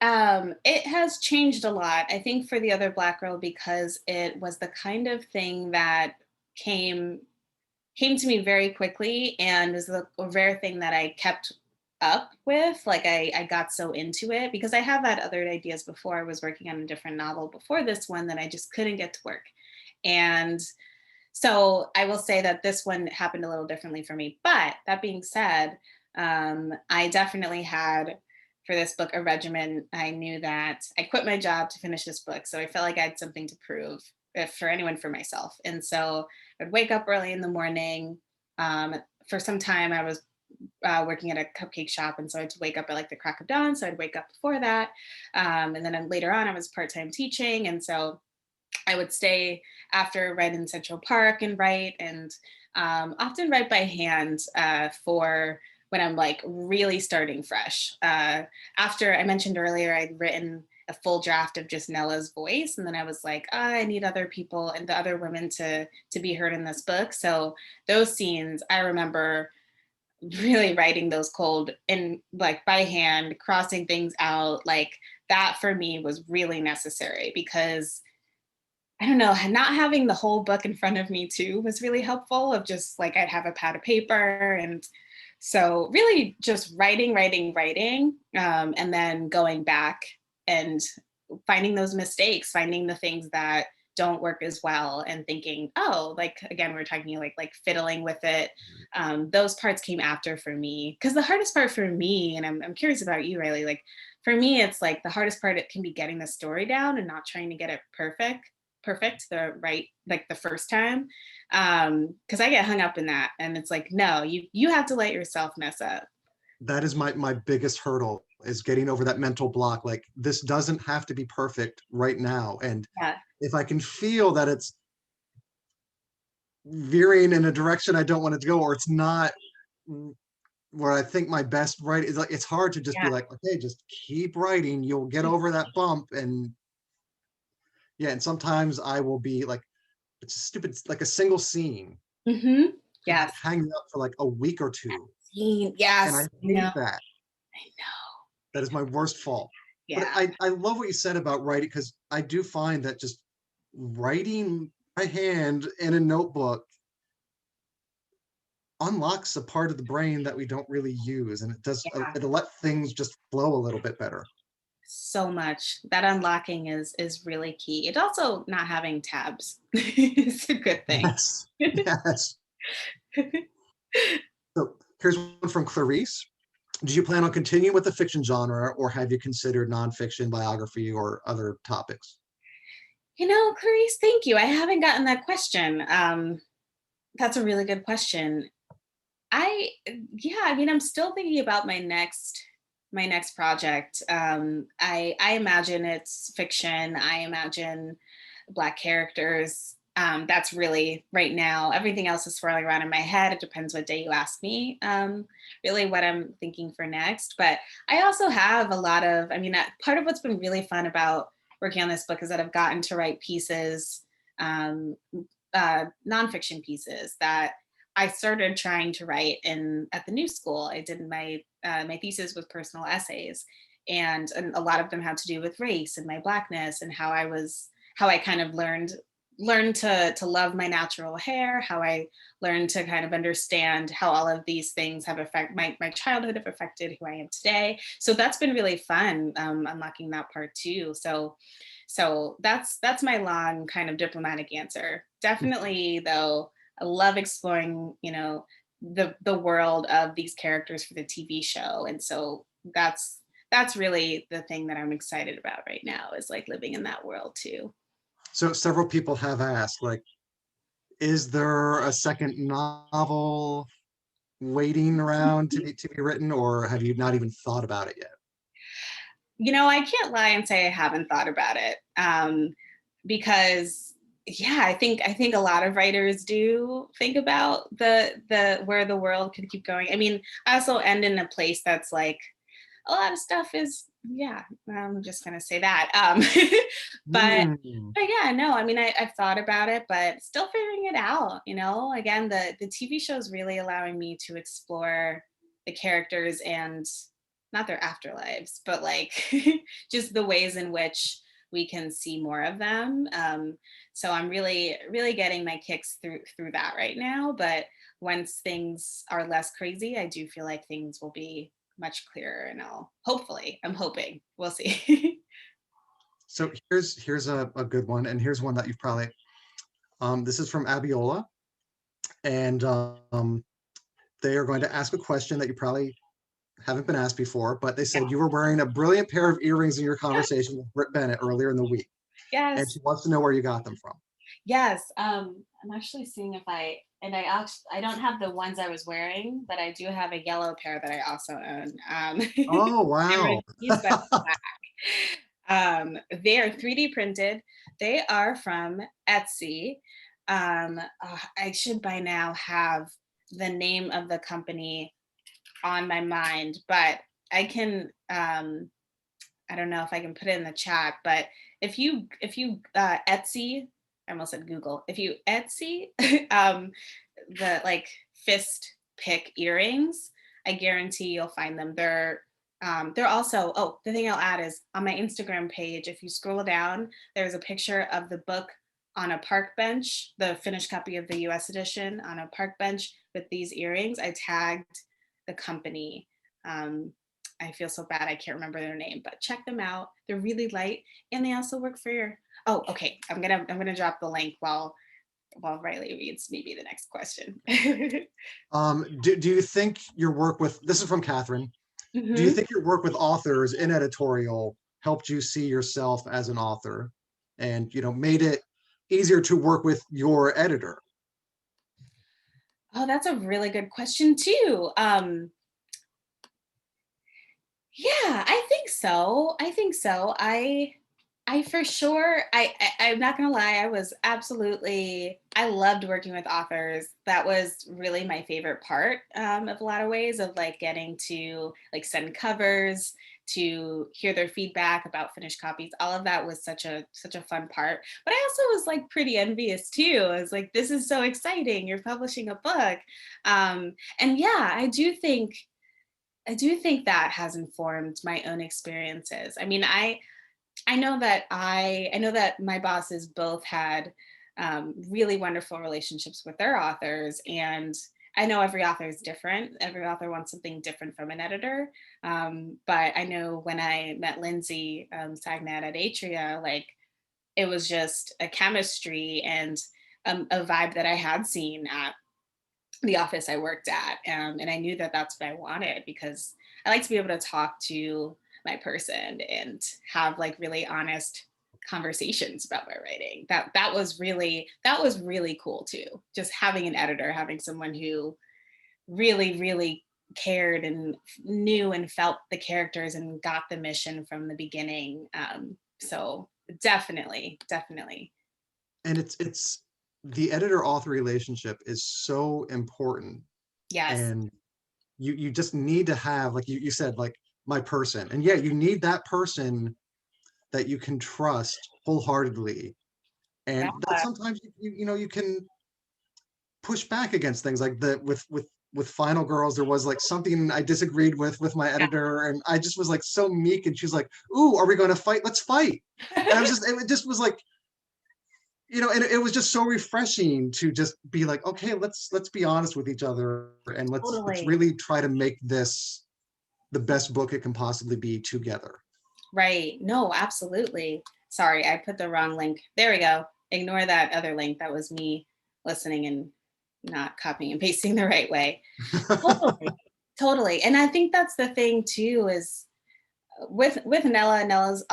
it has changed a lot. I think for the other Black girl, because it was the kind of thing that came to me very quickly, and is a rare thing that I kept up with. Like I got so into it because I have had other ideas before. I was working on a different novel before this one that I just couldn't get to work. And so I will say that this one happened a little differently for me. But that being said, I definitely had, for this book, a regimen. I knew that I quit my job to finish this book. So I felt like I had something to prove, if for anyone, for myself. And so I'd wake up early in the morning. For some time, I was working at a cupcake shop. And so I had to wake up at like the crack of dawn. So I'd wake up before that. And then later on, I was part-time teaching. And so I would stay after, right in Central Park, and write, and often write by hand for when I'm like really starting fresh. After, I mentioned earlier, I'd written a full draft of just Nella's voice, and then I was like, I need other people and the other women to be heard in this book. So those scenes, I remember really writing those cold and like by hand, crossing things out. Like that for me was really necessary, because I don't know, not having the whole book in front of me too was really helpful, of just like, I'd have a pad of paper. And so really just writing, and then going back and finding those mistakes, finding the things that don't work as well, and thinking, oh, like, again, we're talking like fiddling with it. Those parts came after for me, because the hardest part for me, and I'm curious about you, Riley, like for me, it's like the hardest part, it can be getting the story down and not trying to get it perfect. perfect like the first time. Because I get hung up in that, and it's like, no, you have to let yourself mess up. That is my biggest hurdle, is getting over that mental block. Like, this doesn't have to be perfect right now. And Yeah. if I can feel that it's veering in a direction I don't want it to go, or it's not where I think my best writing is, like, it's hard to just be Yeah. like, okay, just keep writing, you'll get over that bump. And yeah, and sometimes I will be like, it's stupid, it's like a single scene Mm-hmm. can Yes. hang me up for like a week or two. And I Yes. No, hate that. I know. That is my worst fault. But Yeah. I love what you said about writing, because I do find that just writing by hand in a notebook unlocks a part of the brain that we don't really use, and it does, Yeah. it'll let things just flow a little bit better. So much. That unlocking is really key. It also not having tabs is a good thing. Yes, yes. So here's one from Clarice. Do you plan on continuing with the fiction genre, or have you considered nonfiction, biography, or other topics? Clarice, thank you. I haven't gotten that question. That's a really good question. I mean, I'm still thinking about my next project. I imagine it's fiction. I imagine Black characters. That's really right now. Everything else is swirling around in my head. It depends what day you ask me. Really, what I'm thinking for next. But I also have a lot of. I mean, part of what's been really fun about working on this book is that I've gotten to write pieces, um, nonfiction pieces that I started trying to write in at the new school. I did my thesis with personal essays, and a lot of them had to do with race and my blackness and how I kind of learned to love my natural hair, how I learned to kind of understand how all of these things have affected my childhood, have affected who I am today. So that's been really fun, unlocking that part too. So that's my long kind of diplomatic answer. Definitely though, I love exploring, the world of these characters for the TV show. And so that's really the thing that I'm excited about right now, is like living in that world too. So several people have asked, like, is there a second novel waiting around to be written, or have you not even thought about it yet? I can't lie and say I haven't thought about it, because yeah, I think a lot of writers do think about the where the world could keep going. I mean, I also end in a place that's like a lot of stuff is, yeah, I'm just gonna say that. But Hmm. but yeah, no, I mean, I've thought about it, but still figuring it out. Again, the TV show is really allowing me to explore the characters and not their afterlives, but like just the ways in which we can see more of them. So I'm really, really getting my kicks through that right now. But once things are less crazy, I do feel like things will be much clearer, and I'm hoping, we'll see. So here's a good one, and here's one that you've probably, this is from Abiola, and they are going to ask a question that you probably haven't been asked before, but they said you were wearing a brilliant pair of earrings in your conversation with Britt Bennett earlier in the week, and Yes. she wants to know where you got them from. Yes. I'm actually seeing if I don't have the ones I was wearing, but I do have a yellow pair that I also own. Oh, They were wow. these by Black. They are 3D printed. They are from Etsy. I should by now have the name of the company on my mind, but I can. I don't know if I can put it in the chat, but if you Etsy, I almost said Google. If you Etsy the like fist pick earrings, I guarantee you'll find them. They're also, oh, the thing I'll add is on my Instagram page, if you scroll down, there's a picture of the book on a park bench, the finished copy of the US edition on a park bench with these earrings. I tagged the company. Um, I feel so bad I can't remember their name, but check them out. They're really light, and they also work for your. Oh, okay. I'm gonna drop the link while Riley reads maybe the next question. Do you think your work with, this is from Catherine, do you Hmm. think your work with authors in editorial helped you see yourself as an author, and made it easier to work with your editor? Oh, that's a really good question too. Yeah, I think so. I think so. I for sure, I'm not gonna lie, I loved working with authors. That was really my favorite part of a lot of ways of like getting to like send covers, to hear their feedback about finished copies. All of that was such a fun part. But I also was like pretty envious too. I was like, this is so exciting. You're publishing a book. And yeah, I do think that has informed my own experiences. I mean, I know that my bosses both had really wonderful relationships with their authors, and I know every author is different. Every author wants something different from an editor. But I know when I met Lindsay Sagnat at Atria, like it was just a chemistry and a vibe that I had seen at the office I worked at. And I knew that that's what I wanted because I like to be able to talk to my person and have like really honest conversations about my writing. That was really cool too. Just having an editor, having someone who really cared and knew and felt the characters and got the mission from the beginning. So definitely. And it's the editor author relationship is so important, Yes. and you just need to have, like you said, like my person. And yeah, you need that person that you can trust wholeheartedly, Yeah. and that sometimes you can push back against things like the with Final Girls. There was like something I disagreed with my editor, and I just was like so meek, and she's like, ooh, are we going to fight? Let's fight. And it just was like, and it was just so refreshing to just be like, okay, let's be honest with each other, and let's Totally. really try to make this the best book it can possibly be together. Right. No, absolutely. Sorry, I put the wrong link. There we go. Ignore that other link. That was me listening and not copying and pasting the right way. Totally. Totally. And I think that's the thing too is with Nella's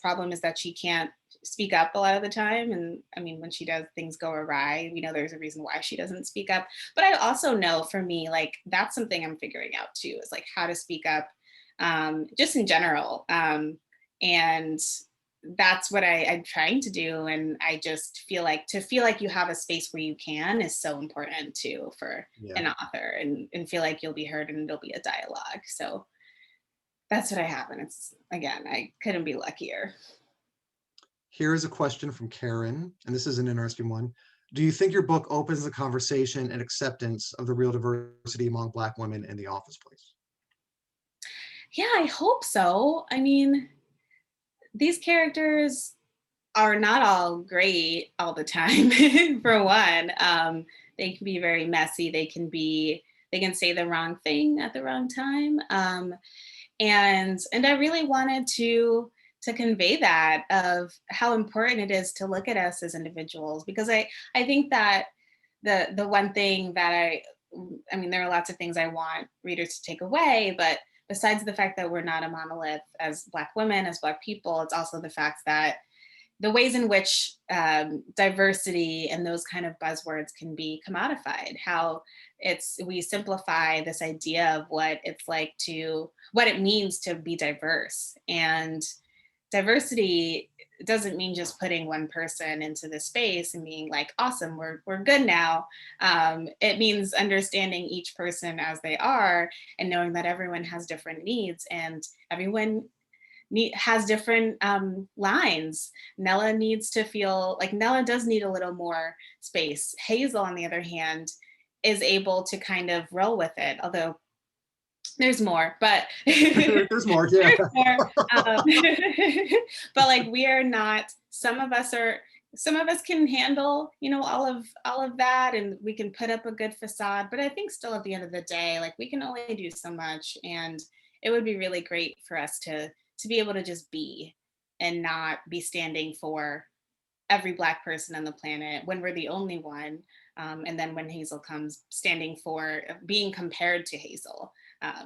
problem is that she can't speak up a lot of the time. And I mean, when she does, things go awry. We know there's a reason why she doesn't speak up. But I also know for me, like that's something I'm figuring out too, is like how to speak up, just in general. And that's what I'm trying to do. And I just feel like you have a space where you can is so important too for Yeah. an author, and feel like you'll be heard and it'll be a dialogue. So that's what I have. And it's, again, I couldn't be luckier. Here is a question from Karen, and this is an interesting one. Do you think your book opens the conversation and acceptance of the real diversity among Black women in the office place? Yeah, I hope so. I mean, these characters are not all great all the time, for one. They can be very messy. They can say the wrong thing at the wrong time. And I really wanted to convey that of how important it is to look at us as individuals, because I think that the one thing that I mean, there are lots of things I want readers to take away, but besides the fact that we're not a monolith as Black women, as Black people, it's also the fact that the ways in which diversity and those kind of buzzwords can be commodified, how we simplify this idea of what it means to be diverse. And diversity doesn't mean just putting one person into the space and being like, awesome, we're good now. It means understanding each person as they are and knowing that everyone has different needs and everyone has different lines. Nella needs to feel like Nella does need a little more space. Hazel, on the other hand, is able to kind of roll with it, although there's more, but There's more, yeah. there's more. Um, but like we are not. Some of us can handle, all of that, and we can put up a good facade. But I think still at the end of the day, like we can only do so much, and it would be really great for us to be able to just be and not be standing for every Black person on the planet when we're the only one. And then when Hazel comes, standing for being compared to Hazel.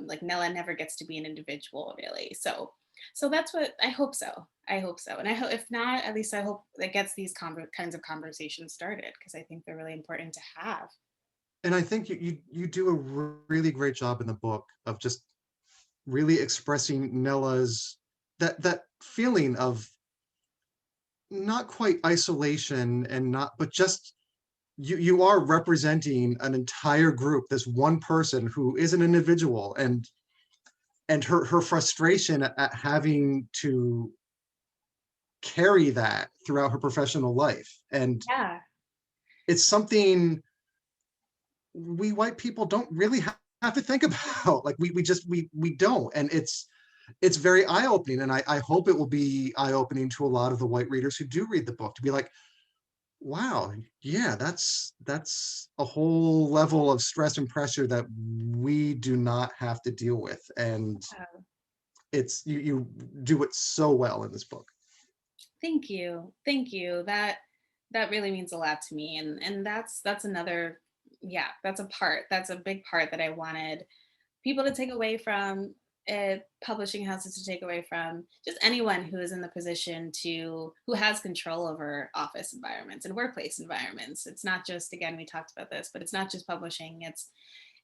Like Nella never gets to be an individual, really. So So that's what I hope so. I hope so. And I hope if not, at least I hope that gets these kinds of conversations started because I think they're really important to have. And I think you do a really great job in the book of just really expressing Nella's that feeling of not quite isolation and not, but just you are representing an entire group, this one person who is an individual, and her frustration at having to carry that throughout her professional life. And Yeah. it's something we white people don't really have to think about. Like we don't. And it's very eye-opening. And I hope it will be eye-opening to a lot of the white readers who do read the book to be like, wow, yeah, that's a whole level of stress and pressure that we do not have to deal with. And it's you do it so well in this book. Thank you. Thank you. That really means a lot to me. And that's another, yeah, that's a big part that I wanted people to take away from publishing houses, to take away from just anyone who is in the position to who has control over office environments and workplace environments. It's not just, again, we talked about this, but it's not just publishing, it's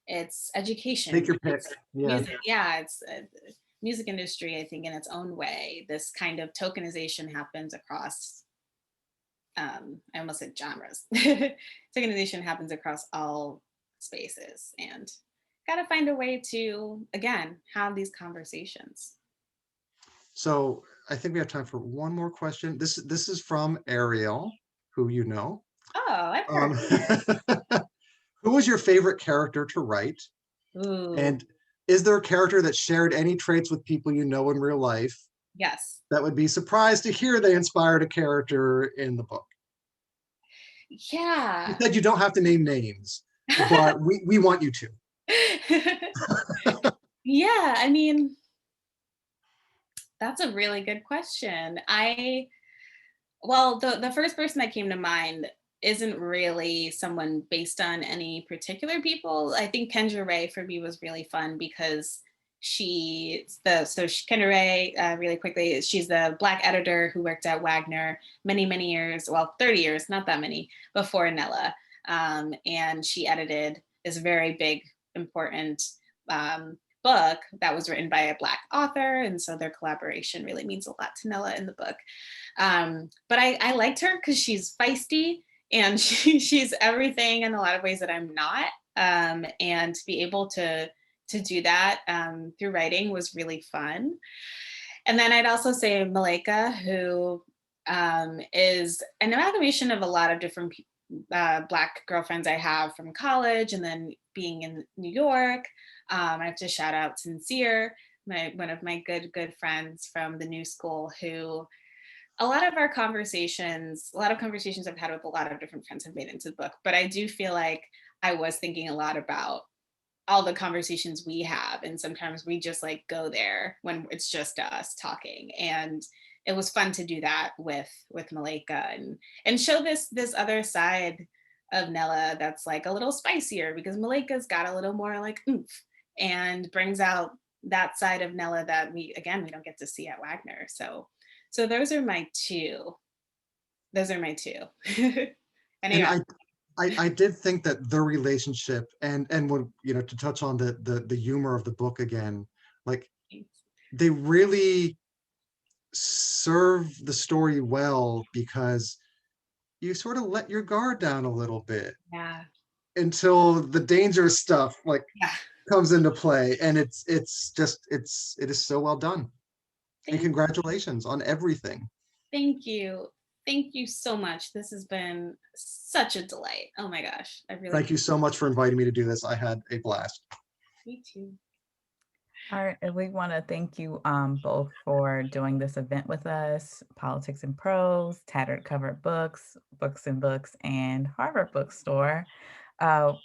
Take education, your pick. it's Yeah. music. Yeah, it's music industry, I think, in its own way. This kind of tokenization happens across, I almost said genres. Tokenization happens across all spaces, and got to find a way to, again, have these conversations. So I think we have time for one more question. This is from Ariel, who you know. Oh, I've heard. Um, who was your favorite character to write? Ooh, And is there a character that shared any traits with people you know in real life yes. that would be surprised to hear they inspired a character in the book? You Yeah. said you don't have to name names, but we want you to. Yeah, I mean, that's a really good question. Well, the first person that came to mind isn't really someone based on any particular people. I think Kendra Ray for me was really fun because Kendra Ray, really quickly, she's the Black editor who worked at Wagner many years, well, 30 years, not that many, before Nella. And she edited this very big, important book that was written by a Black author. And so their collaboration really means a lot to Nella in the book. But I liked her because she's feisty and she's everything in a lot of ways that I'm not. And to be able to do that through writing was really fun. And then I'd also say Malika, who is an amalgamation of a lot of different Black girlfriends I have from college and then being in New York. I have to shout out Sincere, one of my good friends from the new school, who a lot of conversations I've had with a lot of different friends have made into the book. But I do feel like I was thinking a lot about all the conversations we have, and sometimes we just like go there when it's just us talking. And it was fun to do that with Malika and show this other side of Nella that's like a little spicier, because Malika's got a little more like oomph and brings out that side of Nella that we don't get to see at Wagner. So those are my two. Those are my two. And Anyway, I did think that the relationship and when to touch on the humor of the book again, like they really serve the story well because you sort of let your guard down a little bit yeah, until the dangerous stuff like yeah. comes into play, and it is so well done. And Thank, congratulations on everything. thank you. Thank you so much. This has been such a delight. Oh my gosh. I really, Thank you so much for inviting me to do this. I had a blast. me too. All right, and we want to thank you both for doing this event with us, Politics and Prose, Tattered Covered Books, Books and Books, and Harvard Bookstore.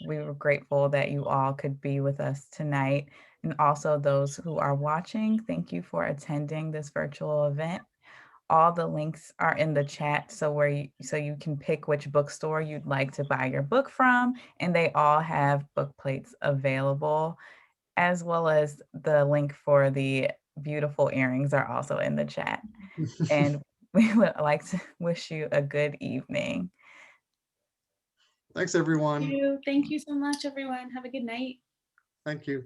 We were grateful that you all could be with us tonight. And also those who are watching, thank you for attending this virtual event. All the links are in the chat, so you can pick which bookstore you'd like to buy your book from, and they all have book plates available, as well as the link for the beautiful earrings are also in the chat. And we would like to wish you a good evening. Thanks, everyone. Thank you so much, everyone. Have a good night. Thank you.